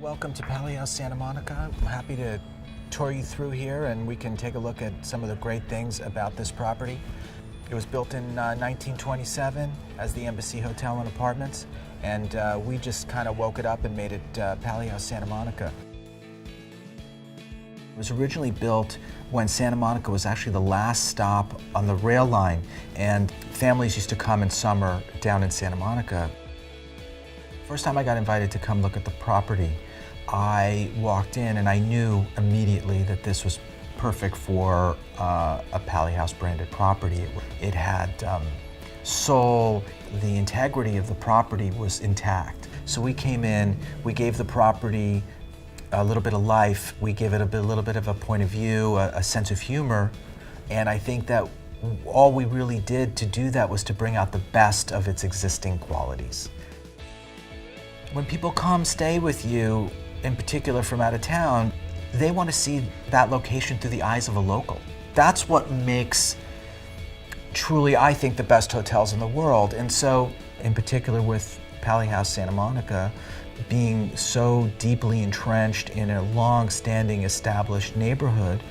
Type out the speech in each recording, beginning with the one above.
Welcome to Palihouse, Santa Monica. I'm happy to tour you through here and we can take a look at some of the great things about this property. It was built in 1927 as the Embassy Hotel and Apartments, and we just kind of woke it up and made it Palihouse, Santa Monica. It was originally built when Santa Monica was actually the last stop on the rail line, and families used to come in summer down in Santa Monica. First time I got invited to come look at the property, I walked in and I knew immediately that this was perfect for a Palihouse branded property. It had soul, the integrity of the property was intact. So we came in, we gave the property a little bit of life, we gave it a little bit of a point of view, a sense of humor, and I think that all we really did to do that was to bring out the best of its existing qualities. When people come stay with you, in particular from out of town, they want to see that location through the eyes of a local. That's what makes truly, I think, the best hotels in the world. And so, in particular with Palihouse Santa Monica, being so deeply entrenched in a long-standing established neighborhood,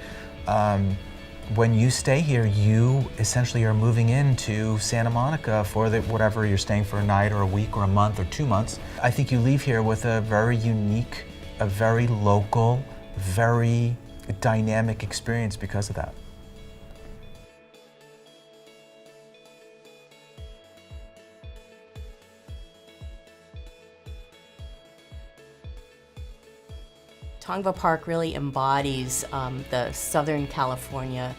when you stay here, you essentially are moving into Santa Monica for whatever you're staying for a night or a week or a month or 2 months. I think you leave here with a very unique, a very local, very dynamic experience because of that. Tongva Park really embodies the Southern California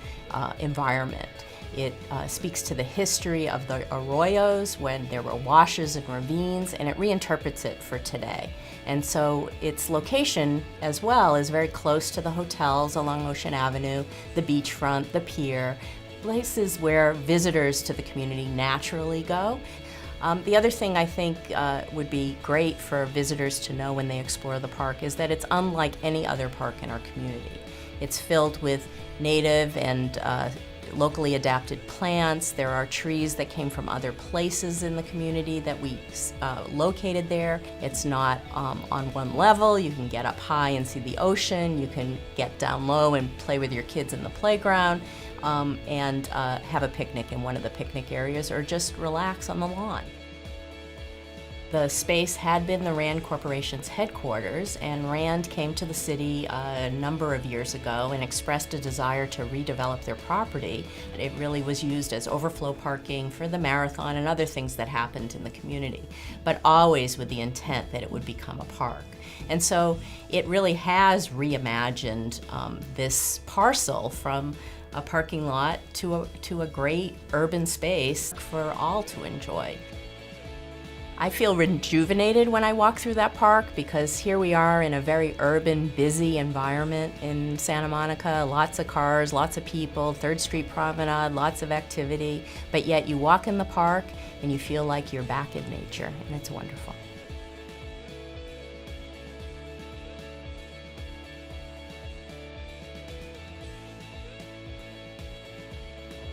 environment. It speaks to the history of the arroyos when there were washes and ravines, and it reinterprets it for today. And so its location as well is very close to the hotels along Ocean Avenue, the beachfront, the pier, places where visitors to the community naturally go. The other thing I think would be great for visitors to know when they explore the park is that it's unlike any other park in our community. It's filled with native and locally adapted plants. There are trees that came from other places in the community that we located there. It's not on one level. You can get up high and see the ocean. You can get down low and play with your kids in the playground. And have a picnic in one of the picnic areas or just relax on the lawn. The space had been the Rand Corporation's headquarters, and Rand came to the city a number of years ago and expressed a desire to redevelop their property. It really was used as overflow parking for the marathon and other things that happened in the community, but always with the intent that it would become a park. And so it really has reimagined this parcel from a parking lot to a great urban space for all to enjoy. I feel rejuvenated when I walk through that park because here we are in a very urban, busy environment in Santa Monica. Lots of cars, lots of people, 3rd Street Promenade, lots of activity, but yet you walk in the park and you feel like you're back in nature, and it's wonderful.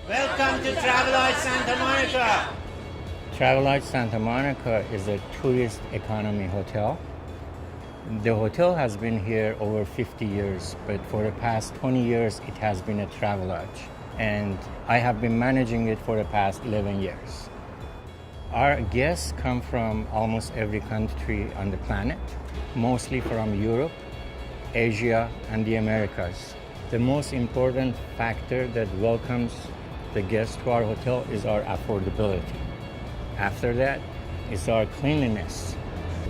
Welcome to Travelodge Santa Monica. Travelodge Santa Monica is a tourist economy hotel. The hotel has been here over 50 years, but for the past 20 years it has been a Travelodge, and I have been managing it for the past 11 years. Our guests come from almost every country on the planet, mostly from Europe, Asia, and the Americas. The most important factor that welcomes the guests to our hotel is our affordability. After that, it's our cleanliness.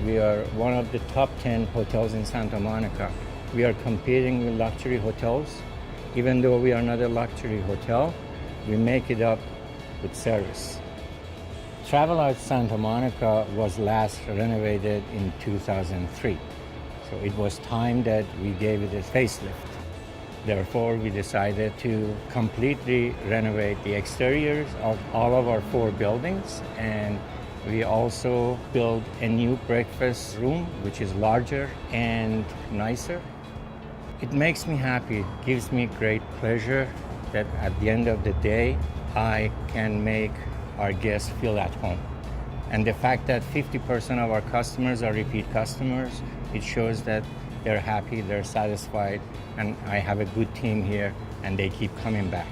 We are one of the top 10 hotels in Santa Monica. We are competing with luxury hotels. Even though we are not a luxury hotel, we make it up with service. Travelodge Santa Monica was last renovated in 2003. So it was time that we gave it a facelift. Therefore, we decided to completely renovate the exteriors of all of our 4 buildings, and we also built a new breakfast room, which is larger and nicer. It makes me happy, gives me great pleasure that at the end of the day, I can make our guests feel at home. And the fact that 50% of our customers are repeat customers, it shows that they're happy, they're satisfied, and I have a good team here, and they keep coming back.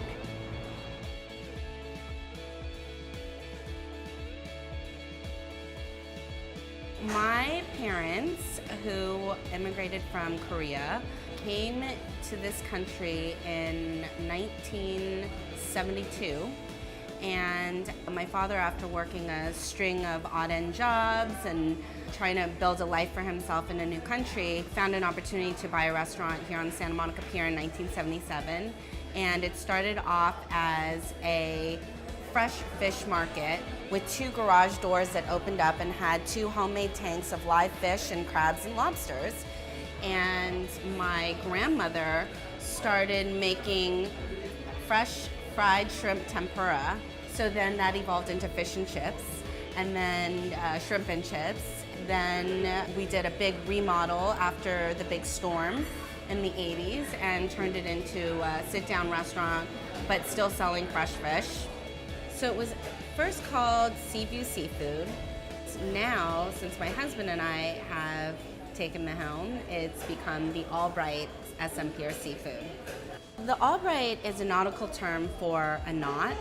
My parents, who immigrated from Korea, came to this country in 1972. And my father, after working a string of odd-end jobs and trying to build a life for himself in a new country, found an opportunity to buy a restaurant here on Santa Monica Pier in 1977. And it started off as a fresh fish market with 2 garage doors that opened up and had 2 homemade tanks of live fish and crabs and lobsters. And my grandmother started making fresh fried shrimp tempura. So then that evolved into fish and chips, and then shrimp and chips. Then we did a big remodel after the big storm in the 80s and turned it into a sit-down restaurant, but still selling fresh fish. So it was first called Seaview Seafood. Now, since my husband and I have taken the helm, it's become the Albright SMP or Seafood. The Albright is a nautical term for a knot,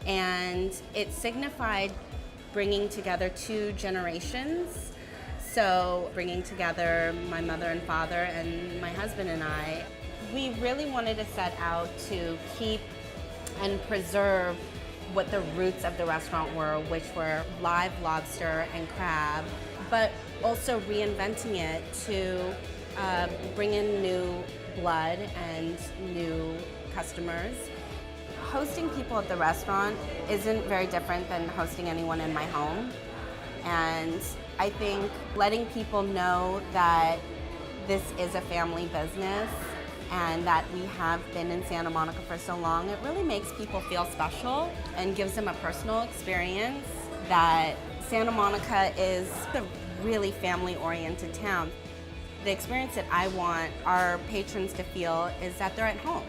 and it signified bringing together 2 generations. So bringing together my mother and father and my husband and I. We really wanted to set out to keep and preserve what the roots of the restaurant were, which were live lobster and crab, but also reinventing it to bring in new blood and new customers. Hosting people at the restaurant isn't very different than hosting anyone in my home. And I think letting people know that this is a family business and that we have been in Santa Monica for so long, it really makes people feel special and gives them a personal experience that Santa Monica is a really family-oriented town. The experience that I want our patrons to feel is that they're at home.